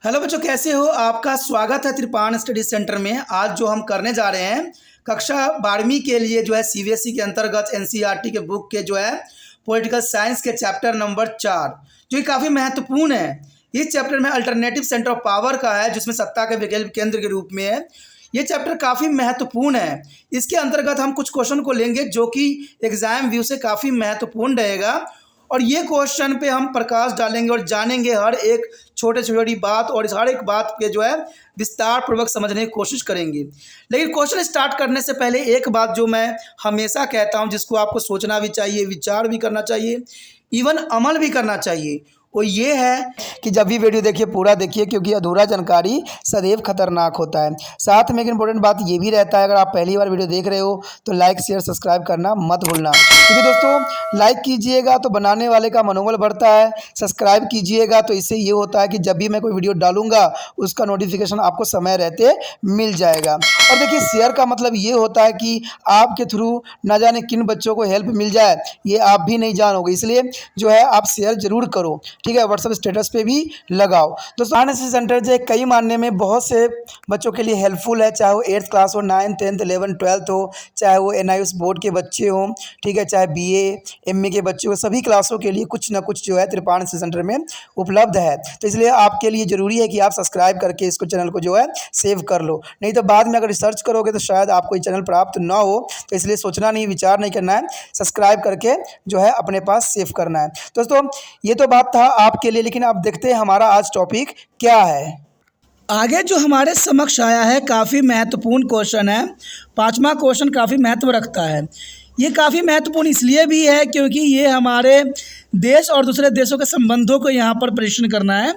Hello बच्चों, कैसे हो? आपका स्वागत है त्रिपाण स्टडी सेंटर में। आज जो हम करने जा रहे हैं कक्षा 12वीं के लिए जो है सीबीएसई के अंतर्गत एनसीईआरटी के बुक के जो है पॉलिटिकल साइंस के चैप्टर नंबर 4, जो कि काफ़ी महत्वपूर्ण है। इस चैप्टर में अल्टरनेटिव सेंटर ऑफ पावर का है, जिसमें सत्ता के वैकल्पिक केंद्र के रूप में है। ये चैप्टर काफ़ी महत्वपूर्ण है। इसके अंतर्गत हम कुछ क्वेश्चन को लेंगे जो कि एग्जाम व्यू से काफ़ी महत्वपूर्ण रहेगा, और ये क्वेश्चन पे हम प्रकाश डालेंगे और जानेंगे हर एक छोटी बात, और इस हर एक बात के जो है विस्तार पूर्वक समझने की कोशिश करेंगे। लेकिन क्वेश्चन स्टार्ट करने से पहले एक बात जो मैं हमेशा कहता हूँ, जिसको आपको सोचना भी चाहिए, विचार भी करना चाहिए, इवन अमल भी करना चाहिए, वो ये है कि जब भी वीडियो देखिए पूरा देखिए, क्योंकि अधूरा जानकारी सदैव खतरनाक होता है। साथ में एक इंपॉर्टेंट बात ये भी रहता है, अगर आप पहली बार वीडियो देख रहे हो तो लाइक शेयर सब्सक्राइब करना मत भूलना, क्योंकि दोस्तों लाइक कीजिएगा तो बनाने वाले का मनोबल बढ़ता है, सब्सक्राइब कीजिएगा तो इससे ये होता है कि जब भी मैं कोई वीडियो डालूंगा उसका नोटिफिकेशन आपको समय रहते मिल जाएगा। और देखिए, शेयर का मतलब ये होता है कि आपके थ्रू न जाने किन बच्चों को हेल्प मिल जाए, ये आप भी नहीं जानोगे, इसलिए जो है आप शेयर जरूर करो, ठीक है। व्हाट्सएप स्टेटस पे भी लगाओ। दोस्तों, एनएसएस सेंटर जो कई मानने में बहुत से बच्चों के लिए हेल्पफुल है, चाहे वो 8th क्लास हो, 9th 10th 11th 12th हो, चाहे वो एनआईएस बोर्ड के बच्चे हों, ठीक है, चाहे बीए एमए के बच्चे हो, सभी क्लासों के लिए कुछ ना कुछ जो है त्रिपाण एनएसएस सेंटर में उपलब्ध है। तो इसलिए आपके लिए ज़रूरी है कि आप सब्सक्राइब करके इसको चैनल को जो है सेव कर लो, नहीं तो बाद में अगर रिसर्च करोगे तो शायद आपको ये चैनल प्राप्त ना हो। तो इसलिए सोचना नहीं, विचार नहीं करना है, सब्सक्राइब करके जो है अपने पास सेव करना है। दोस्तों, ये तो बात था आपके लिए, लेकिन आप देखते हैं हमारा आज टॉपिक क्या है। आगे जो हमारे समक्ष आया है काफ़ी महत्वपूर्ण क्वेश्चन है। 5वां क्वेश्चन काफ़ी महत्व रखता है। ये काफ़ी महत्वपूर्ण इसलिए भी है क्योंकि ये हमारे देश और दूसरे देशों के संबंधों को यहाँ पर परीक्षण करना है।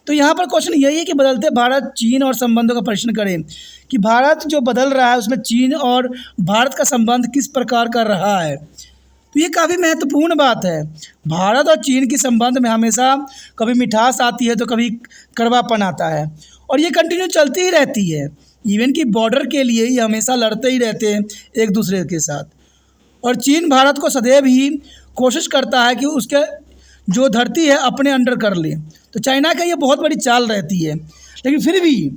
तो यहाँ पर क्वेश्चन यही है कि बदलते भारत चीन और संबंधों का परीक्षण करें, कि भारत जो बदल रहा है उसमें चीन और भारत का संबंध किस प्रकार का रहा है। तो ये काफ़ी महत्वपूर्ण बात है। भारत और चीन के संबंध में हमेशा कभी मिठास आती है तो कभी कड़वापन आता है, और ये कंटिन्यू चलती ही रहती है। इवन कि बॉर्डर के लिए ही हमेशा लड़ते ही रहते हैं एक दूसरे के साथ, और चीन भारत को सदैव ही कोशिश करता है कि उसके जो धरती है अपने अंडर कर ले। तो चाइना का ये बहुत बड़ी चाल रहती है, लेकिन फिर भी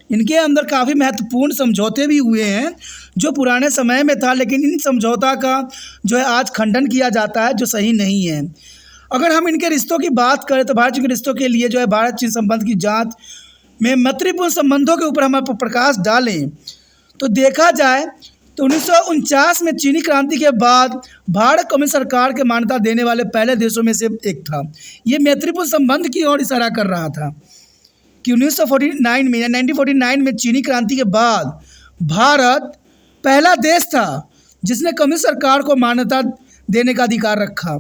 इनके अंदर काफ़ी महत्वपूर्ण समझौते भी हुए हैं जो पुराने समय में था, लेकिन इन समझौता का जो है आज खंडन किया जाता है, जो सही नहीं है। अगर हम इनके रिश्तों की बात करें तो भारत चीन के रिश्तों के लिए जो है भारत चीन संबंध की जांच में मैत्रीपूर्ण संबंधों के ऊपर हम प्रकाश डालें तो देखा जाए तो 1949 में चीनी क्रांति के बाद भारत कम्युनिस्ट सरकार के मान्यता देने वाले पहले देशों में से एक था। ये मैत्रीपूर्ण संबंध की ओर इशारा कर रहा था कि 1949 में चीनी क्रांति के बाद भारत पहला देश था जिसने कम्युनिस्ट सरकार को मान्यता देने का अधिकार रखा।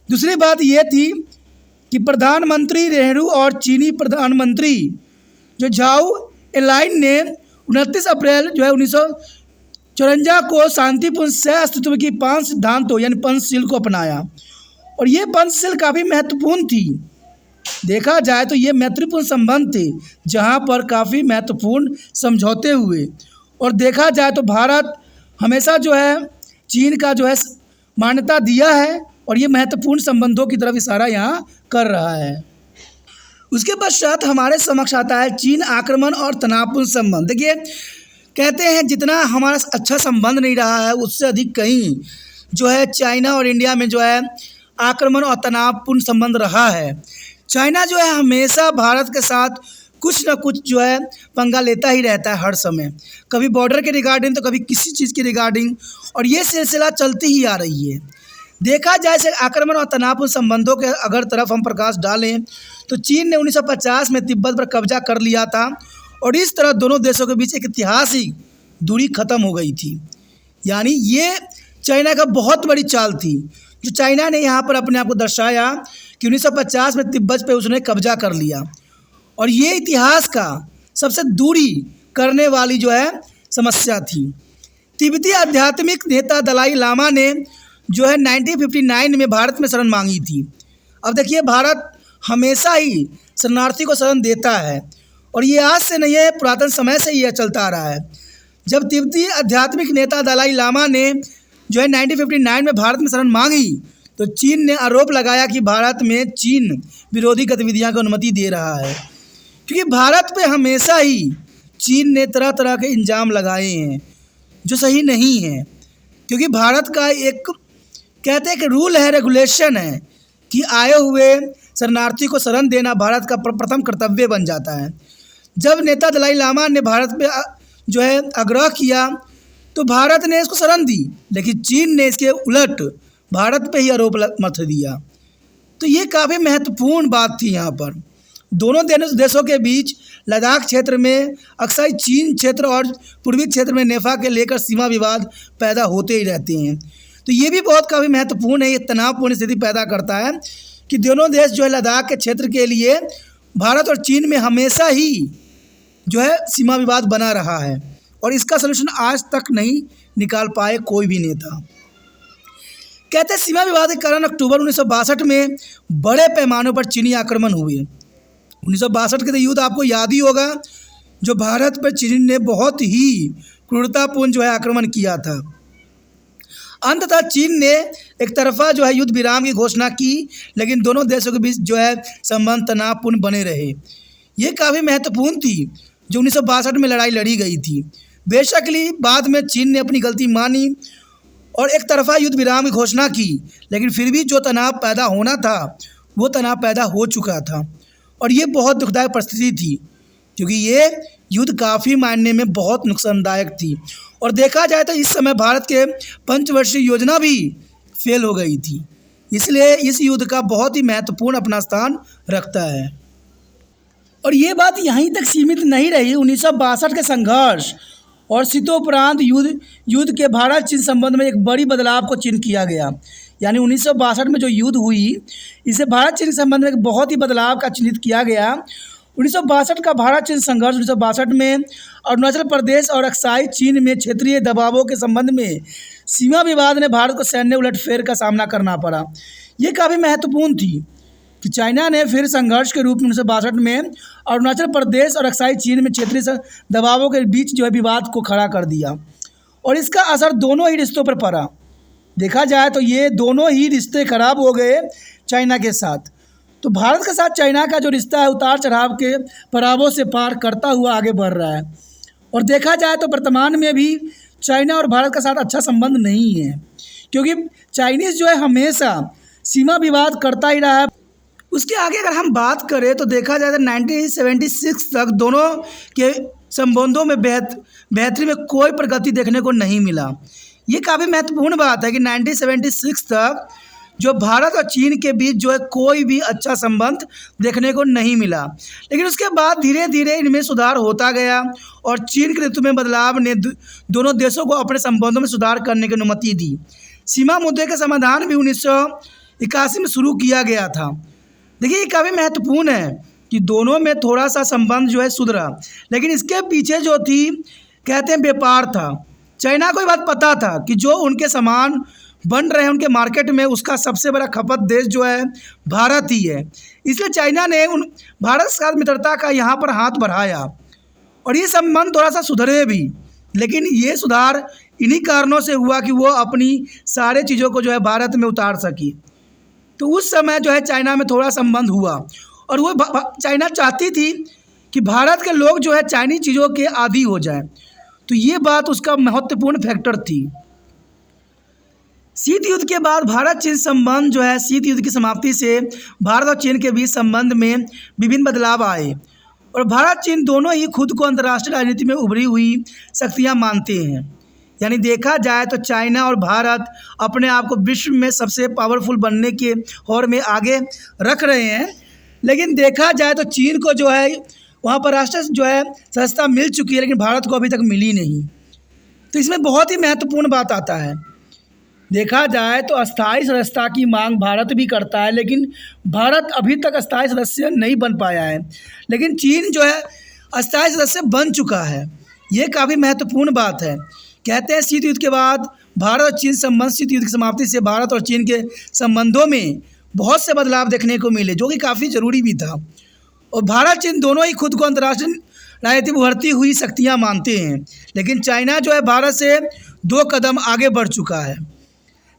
दूसरी बात यह थी कि प्रधानमंत्री नेहरू और चीनी प्रधानमंत्री जो झाओ एनलाइन ने 29 अप्रैल जो है 1954 को शांतिपूर्ण सह अस्तित्व की 5 सिद्धांतों यानी पंचशील को अपनाया, और ये पंचशील काफ़ी महत्वपूर्ण थी। देखा जाए तो ये मैत्रीपूर्ण संबंध थे जहाँ पर काफ़ी महत्वपूर्ण समझौते हुए, और देखा जाए तो भारत हमेशा जो है चीन का जो है मान्यता दिया है, और ये महत्वपूर्ण संबंधों की तरफ इशारा यहाँ कर रहा है। उसके पश्चात हमारे समक्ष आता है चीन आक्रमण और तनावपूर्ण संबंध। देखिए, कहते हैं जितना हमारा अच्छा संबंध नहीं रहा है उससे अधिक कहीं जो है चाइना और इंडिया में जो है आक्रमण और तनावपूर्ण संबंध रहा है। चाइना जो है हमेशा भारत के साथ कुछ ना कुछ जो है पंगा लेता ही रहता है हर समय, कभी बॉर्डर के रिगार्डिंग तो कभी किसी चीज़ की रिगार्डिंग, और ये सिलसिला चलती ही आ रही है। देखा जाए से आक्रमण और तनावपूर्ण संबंधों के अगर तरफ हम प्रकाश डालें तो चीन ने 1950 में तिब्बत पर कब्जा कर लिया था, और इस तरह दोनों देशों के बीच एक ऐतिहासिक दूरी खत्म हो गई थी। यानी ये चाइना का बहुत बड़ी चाल थी, जो चाइना ने यहाँ पर अपने आप को दर्शाया कि 1950 में तिब्बत पे उसने कब्जा कर लिया, और ये इतिहास का सबसे दूरी करने वाली जो है समस्या थी। तिब्बती आध्यात्मिक नेता दलाई लामा ने जो है 1959 में भारत में शरण मांगी थी। अब देखिए, भारत हमेशा ही शरणार्थी को शरण देता है, और ये आज से नहीं है, पुरातन समय से यह चलता आ रहा है। जब तिब्बती आध्यात्मिक नेता दलाई लामा ने जो है 1959 में भारत में शरण मांगी तो चीन ने आरोप लगाया कि भारत में चीन विरोधी गतिविधियां को अनुमति दे रहा है, क्योंकि भारत पे हमेशा ही चीन ने तरह तरह के इल्ज़ाम लगाए हैं जो सही नहीं है। क्योंकि भारत का एक कहते हैं कि रूल है, रेगुलेशन है कि आए हुए शरणार्थी को शरण देना भारत का प्रथम कर्तव्य बन जाता है। जब नेता दलाई लामा ने भारत पे जो है आग्रह किया तो भारत ने इसको शरण दी, लेकिन चीन ने इसके उलट भारत पे ही आरोप मत दिया। तो ये काफ़ी महत्वपूर्ण बात थी यहाँ पर। दोनों देशों के बीच लद्दाख क्षेत्र में अक्सर चीन क्षेत्र और पूर्वी क्षेत्र में नेफा के लेकर सीमा विवाद पैदा होते ही रहते हैं। तो ये भी बहुत काफ़ी महत्वपूर्ण है, ये तनावपूर्ण स्थिति पैदा करता है कि दोनों देश जो है लद्दाख के क्षेत्र के लिए भारत और चीन में हमेशा ही जो है सीमा विवाद बना रहा है और इसका सलूशन आज तक नहीं निकाल पाए कोई भी नेता। कहते हैं सीमा विवाद के कारण अक्टूबर 1962 में बड़े पैमाने पर चीनी आक्रमण हुए। 1962 के तो युद्ध आपको याद ही होगा, जो भारत पर चीन ने बहुत ही क्रूरतापूर्ण जो है आक्रमण किया था। अंततः चीन ने एक तरफा जो है युद्ध विराम की घोषणा की, लेकिन दोनों देशों के बीच जो है संबंध तनावपूर्ण बने रहे। ये काफ़ी महत्वपूर्ण थी जो 1962 में लड़ाई लड़ी गई थी। बेशक बाद में चीन ने अपनी गलती मानी और एक तरफा युद्ध विराम की घोषणा की, लेकिन फिर भी जो तनाव पैदा होना था वो तनाव पैदा हो चुका था और ये बहुत दुखदायक परिस्थिति थी, क्योंकि ये युद्ध काफ़ी मायने में बहुत नुकसानदायक थी। और देखा जाए तो इस समय भारत के पंचवर्षीय योजना भी फेल हो गई थी, इसलिए इस युद्ध का बहुत ही महत्वपूर्ण अपना स्थान रखता है। और ये बात यहीं तक सीमित नहीं रही। 1962 के संघर्ष और शीतोपरांत युद्ध के भारत चीन संबंध में एक बड़ी बदलाव को चिन्ह किया गया। यानी 1962 में जो युद्ध हुई, इसे भारत चीन संबंध में एक बहुत ही बदलाव का चिन्हित किया गया। 1962 का भारत चीन संघर्ष 1962 में अरुणाचल प्रदेश और अक्साई चीन में क्षेत्रीय दबावों के संबंध में सीमा विवाद ने भारत को सैन्य उलटफेर का सामना करना पड़ा। ये काफ़ी महत्वपूर्ण थी कि चाइना ने फिर संघर्ष के रूप में 1962 में अरुणाचल प्रदेश और अक्साई चीन में क्षेत्रीय दबावों के बीच जो है विवाद को खड़ा कर दिया और इसका असर दोनों ही रिश्तों पर पड़ा। देखा जाए तो ये दोनों ही रिश्ते खराब हो गए चाइना के साथ। तो भारत के साथ चाइना का जो रिश्ता है उतार चढ़ाव के पड़ावों से पार करता हुआ आगे बढ़ रहा है और देखा जाए तो वर्तमान में भी चाइना और भारत के साथ अच्छा संबंध नहीं है, क्योंकि चाइनीज़ जो है हमेशा सीमा विवाद करता ही रहा है। उसके आगे अगर हम बात करें तो देखा जाए तो 1976 तक दोनों के संबंधों में बेहतरी में कोई प्रगति देखने को नहीं मिला। ये काफ़ी महत्वपूर्ण बात है कि 1976 तक जो भारत और चीन के बीच जो है कोई भी अच्छा संबंध देखने को नहीं मिला, लेकिन उसके बाद धीरे धीरे इनमें सुधार होता गया और चीन के नेतृत्व में बदलाव ने दोनों देशों को अपने संबंधों में सुधार करने की अनुमति दी। सीमा मुद्दे का समाधान भी 1981 में शुरू किया गया था। देखिए ये काफ़ी महत्वपूर्ण है कि दोनों में थोड़ा सा संबंध जो है सुधरा, लेकिन इसके पीछे जो थी कहते हैं व्यापार था। चाइना को ये बात पता था कि जो उनके सामान बन रहे हैं उनके मार्केट में, उसका सबसे बड़ा खपत देश जो है भारत ही है। इसलिए चाइना ने भारत के साथ मित्रता का यहाँ पर हाथ बढ़ाया और ये संबंध थोड़ा सा सुधरे भी, लेकिन ये सुधार इन्हीं कारणों से हुआ कि वो अपनी सारे चीज़ों को जो है भारत में उतार सकी। तो उस समय जो है चाइना में थोड़ा संबंध हुआ और वो चाइना चाहती थी कि भारत के लोग जो है चाइनीज चीज़ों के आदी हो जाएं। तो ये बात उसका महत्वपूर्ण फैक्टर थी। शीत युद्ध के बाद भारत चीन संबंध जो है शीत युद्ध की समाप्ति से भारत और चीन के बीच संबंध में विभिन्न बदलाव आए और भारत चीन दोनों ही खुद को अंतर्राष्ट्रीय राजनीति में उभरी हुई शक्तियाँ मानते हैं। यानी देखा जाए तो चाइना और भारत अपने आप को विश्व में सबसे पावरफुल बनने के होड़ में आगे रख रहे हैं, लेकिन देखा जाए तो चीन को जो है वहाँ पर राष्ट्रीय जो है सदस्यता मिल चुकी है, लेकिन भारत को अभी तक मिली नहीं। तो इसमें बहुत ही महत्वपूर्ण बात आता है। देखा जाए तो अस्थायी सदस्यता की मांग भारत भी करता है, लेकिन भारत अभी तक अस्थायी सदस्य नहीं बन पाया है, लेकिन चीन जो है अस्थायी सदस्य बन चुका है। ये काफ़ी महत्वपूर्ण बात है। कहते हैं शीत युद्ध के बाद भारत और चीन संबंध, शीत युद्ध की समाप्ति से भारत और चीन के संबंधों में बहुत से बदलाव देखने को मिले, जो कि काफ़ी ज़रूरी भी था। और भारत चीन दोनों ही खुद को अंतर्राष्ट्रीय राजनीति में उभरती हुई शक्तियाँ मानते हैं, लेकिन चाइना जो है भारत से 2 कदम आगे बढ़ चुका है।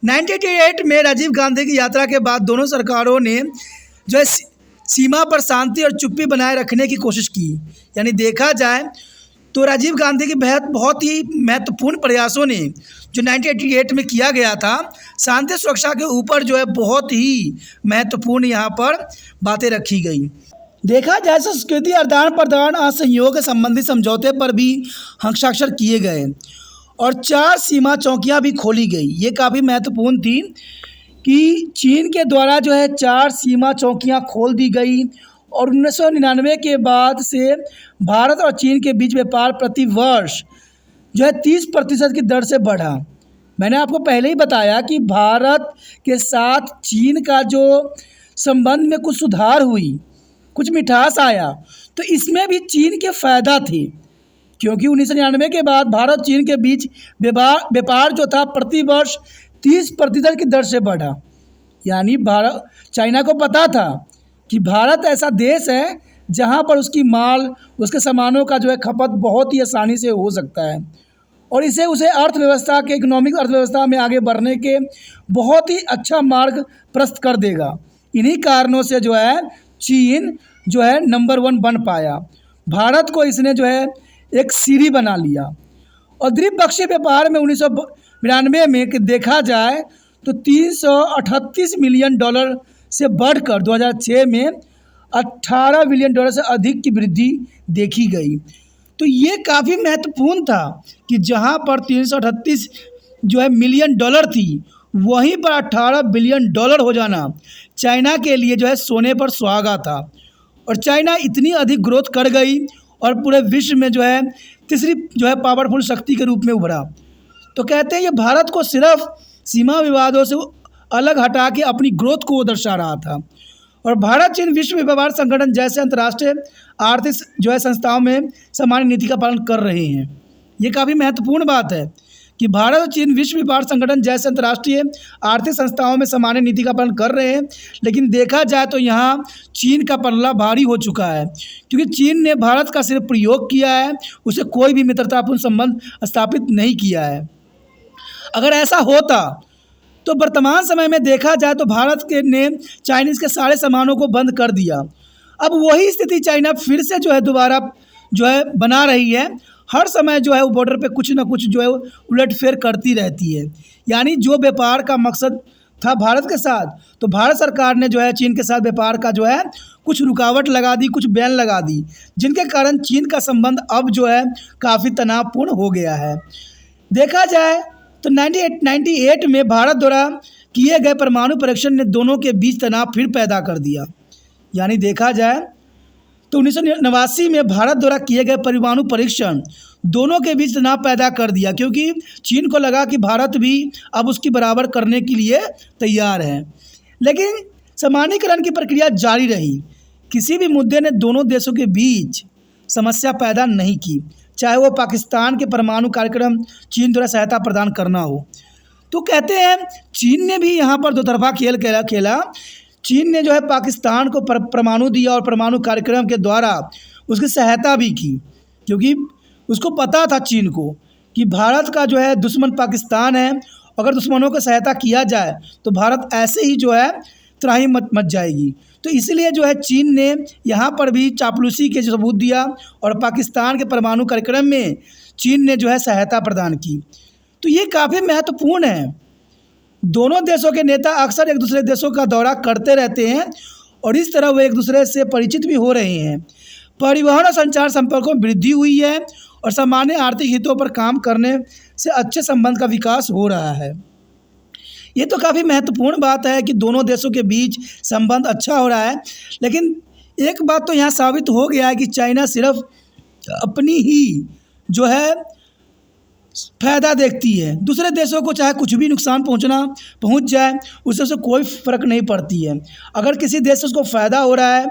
1988 में राजीव गांधी की यात्रा के बाद दोनों सरकारों ने जो है सीमा पर शांति और चुप्पी बनाए रखने की कोशिश की। यानी देखा जाए तो राजीव गांधी के बहुत ही महत्वपूर्ण प्रयासों ने जो 1988 में किया गया था, शांति सुरक्षा के ऊपर जो है बहुत ही महत्वपूर्ण यहाँ पर बातें रखी गई। देखा जाए संस्कृति आदान प्रदान और सहयोग संबंधी समझौते पर भी हस्ताक्षर किए गए और 4 सीमा चौकियाँ भी खोली गई। ये काफ़ी महत्वपूर्ण थी कि चीन के द्वारा जो है 4 सीमा चौकियाँ खोल दी गई और 1999 के बाद से भारत और चीन के बीच व्यापार प्रति वर्ष जो है 30% की दर से बढ़ा। मैंने आपको पहले ही बताया कि भारत के साथ चीन का जो संबंध में कुछ सुधार हुई, कुछ मिठास आया, तो इसमें भी चीन के फ़ायदा थे, क्योंकि 1999 के बाद भारत चीन के बीच व्यापार जो था प्रति वर्ष 30% की दर से बढ़ा। यानी चाइना को पता था कि भारत ऐसा देश है जहां पर उसकी माल, उसके सामानों का जो है खपत बहुत ही आसानी से हो सकता है और इसे उसे अर्थव्यवस्था के इकोनॉमिक अर्थव्यवस्था में आगे बढ़ने के बहुत ही अच्छा मार्ग प्रशस्त कर देगा। इन्हीं कारणों से जो है चीन जो है नंबर 1 बन पाया। भारत को इसने जो है एक सीढ़ी बना लिया और द्विपक्षीय व्यापार में 1992 में देखा जाए तो $338 मिलियन से बढ़कर 2006 में $18 बिलियन से अधिक की वृद्धि देखी गई। तो ये काफ़ी महत्वपूर्ण था कि जहां पर 338 जो है मिलियन डॉलर थी, वहीं पर $18 बिलियन हो जाना चाइना के लिए जो है सोने पर सुहागा था और चाइना इतनी अधिक ग्रोथ कर गई और पूरे विश्व में जो है तीसरी जो है पावरफुल शक्ति के रूप में उभरा। तो कहते हैं ये भारत को सिर्फ सीमा विवादों से अलग हटा के अपनी ग्रोथ को दर्शा रहा था और भारत चीन विश्व व्यापार संगठन जैसे अंतर्राष्ट्रीय आर्थिक जो है संस्थाओं में सामान्य नीति का पालन कर रहे हैं। ये काफ़ी महत्वपूर्ण बात है कि भारत और चीन विश्व व्यापार संगठन जैसे अंतर्राष्ट्रीय आर्थिक संस्थाओं में सामान्य नीति का पालन कर रहे हैं, लेकिन देखा जाए तो यहाँ चीन का पल्ला भारी हो चुका है, क्योंकि चीन ने भारत का सिर्फ प्रयोग किया है, उसे कोई भी मित्रतापूर्ण संबंध स्थापित नहीं किया है। अगर ऐसा होता तो वर्तमान समय में देखा जाए तो भारत के ने चाइनीज़ के सारे सामानों को बंद कर दिया। अब वही स्थिति चाइना फिर से जो है दोबारा जो है बना रही है। हर समय जो है वो बॉर्डर पे कुछ ना कुछ जो है उलटफेर करती रहती है। यानी जो व्यापार का मकसद था भारत के साथ, तो भारत सरकार ने जो है चीन के साथ व्यापार का जो है कुछ रुकावट लगा दी, कुछ बैन लगा दी, जिनके कारण चीन का संबंध अब जो है काफ़ी तनावपूर्ण हो गया है। देखा जाए तो 1998 में भारत द्वारा किए गए परमाणु परीक्षण ने दोनों के बीच तनाव फिर पैदा कर दिया। यानी देखा जाए तो 1989 में भारत द्वारा किए गए परमाणु परीक्षण दोनों के बीच तनाव पैदा कर दिया, क्योंकि चीन को लगा कि भारत भी अब उसकी बराबर करने के लिए तैयार है। लेकिन सामान्यीकरण की प्रक्रिया जारी रही। किसी भी मुद्दे ने दोनों देशों के बीच समस्या पैदा नहीं की, चाहे वो पाकिस्तान के परमाणु कार्यक्रम चीन द्वारा सहायता प्रदान करना हो। तो कहते हैं चीन ने भी यहाँ पर दोतरफा खेल खेला। चीन ने जो है पाकिस्तान को परमाणु दिया और परमाणु कार्यक्रम के द्वारा उसकी सहायता भी की, क्योंकि उसको पता था चीन को कि भारत का जो है दुश्मन पाकिस्तान है। अगर दुश्मनों को सहायता किया जाए तो भारत ऐसे ही जो है त्राही मच जाएगी। तो इसलिए जो है चीन ने यहाँ पर भी चापलूसी के सबूत दिया और पाकिस्तान के परमाणु कार्यक्रम में चीन ने जो है सहायता प्रदान की। तो ये काफ़ी महत्वपूर्ण है। दोनों देशों के नेता अक्सर एक दूसरे देशों का दौरा करते रहते हैं और इस तरह वे एक दूसरे से परिचित भी हो रहे हैं। परिवहन और संचार संपर्कों में वृद्धि हुई है और सामान्य आर्थिक हितों पर काम करने से अच्छे संबंध का विकास हो रहा है। ये तो काफ़ी महत्वपूर्ण बात है कि दोनों देशों के बीच संबंध अच्छा हो रहा है। लेकिन एक बात तो यहाँ साबित हो गया है कि चाइना सिर्फ अपनी ही जो है फ़ायदा देखती है। दूसरे देशों को चाहे कुछ भी नुकसान पहुँच जाए, उससे कोई फ़र्क नहीं पड़ती है। अगर किसी देश से उसको फ़ायदा हो रहा है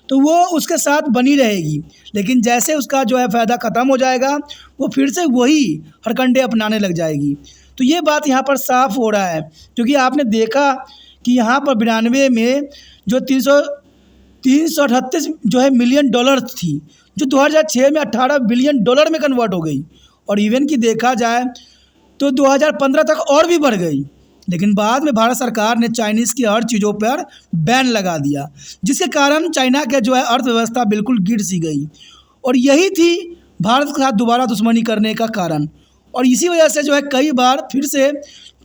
तो वो उसके साथ बनी रहेगी, लेकिन जैसे उसका जो है फ़ायदा ख़त्म हो जाएगा वो फिर से वही हरकंडे अपनाने लग जाएगी। तो ये बात यहाँ पर साफ हो रहा है, क्योंकि आपने देखा कि यहाँ पर 92 में जो 338 जो है मिलियन डॉलर थी, जो 2006 में $18 बिलियन में कन्वर्ट हो गई और इवन की देखा जाए तो 2015 तक और भी बढ़ गई। लेकिन बाद में भारत सरकार ने चाइनीज़ की हर चीज़ों पर बैन लगा दिया, जिसके कारण चाइना के जो है अर्थव्यवस्था बिल्कुल गिर सी गई। और यही थी भारत के साथ दोबारा दुश्मनी करने का कारण। और इसी वजह से जो है कई बार फिर से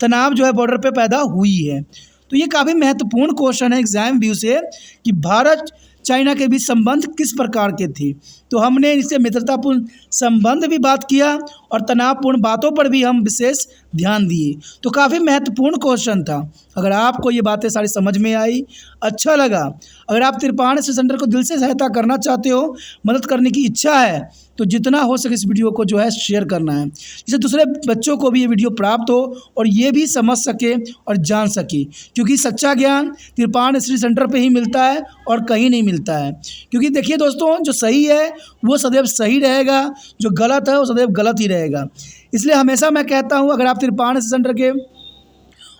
तनाव जो है बॉर्डर पे पैदा हुई है। तो ये काफ़ी महत्वपूर्ण क्वेश्चन है एग्जाम व्यू से कि भारत चाइना के बीच संबंध किस प्रकार के थे। तो हमने इससे मित्रतापूर्ण संबंध भी बात किया और तनावपूर्ण बातों पर भी हम विशेष ध्यान दिए। तो काफ़ी महत्वपूर्ण क्वेश्चन था। अगर आपको ये बातें सारी समझ में आई, अच्छा लगा, अगर आप तिरपान सेंटर को दिल से सहायता करना चाहते हो, मदद करने की इच्छा है, तो जितना हो सके इस वीडियो को जो है शेयर करना है, जिससे दूसरे बच्चों को भी ये वीडियो प्राप्त हो और ये भी समझ सके और जान सके। क्योंकि सच्चा ज्ञान तिरपान स्टडी सेंटर पे ही मिलता है और कहीं नहीं मिलता है। क्योंकि देखिए दोस्तों, जो सही है वो सदैव सही रहेगा, जो गलत है वो सदैव गलत ही रहेगा। इसलिए हमेशा मैं कहता हूँ, अगर आप तिरपान सेंटर के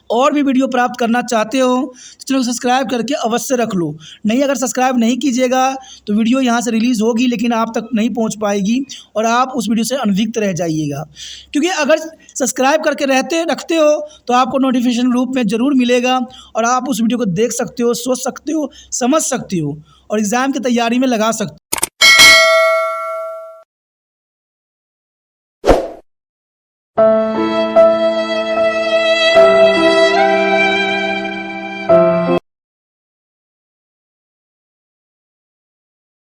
और भी वीडियो प्राप्त करना चाहते हो तो चैनल को सब्सक्राइब करके अवश्य रख लो। नहीं, अगर सब्सक्राइब नहीं कीजिएगा तो वीडियो यहाँ से रिलीज़ होगी लेकिन आप तक नहीं पहुँच पाएगी और आप उस वीडियो से अनभिज्ञ रह जाइएगा। क्योंकि अगर सब्सक्राइब करके रखते हो तो आपको नोटिफिकेशन रूप में ज़रूर मिलेगा और आप उस वीडियो को देख सकते हो, सोच सकते हो, समझ सकते हो और एग्ज़ाम की तैयारी में लगा सकते हो।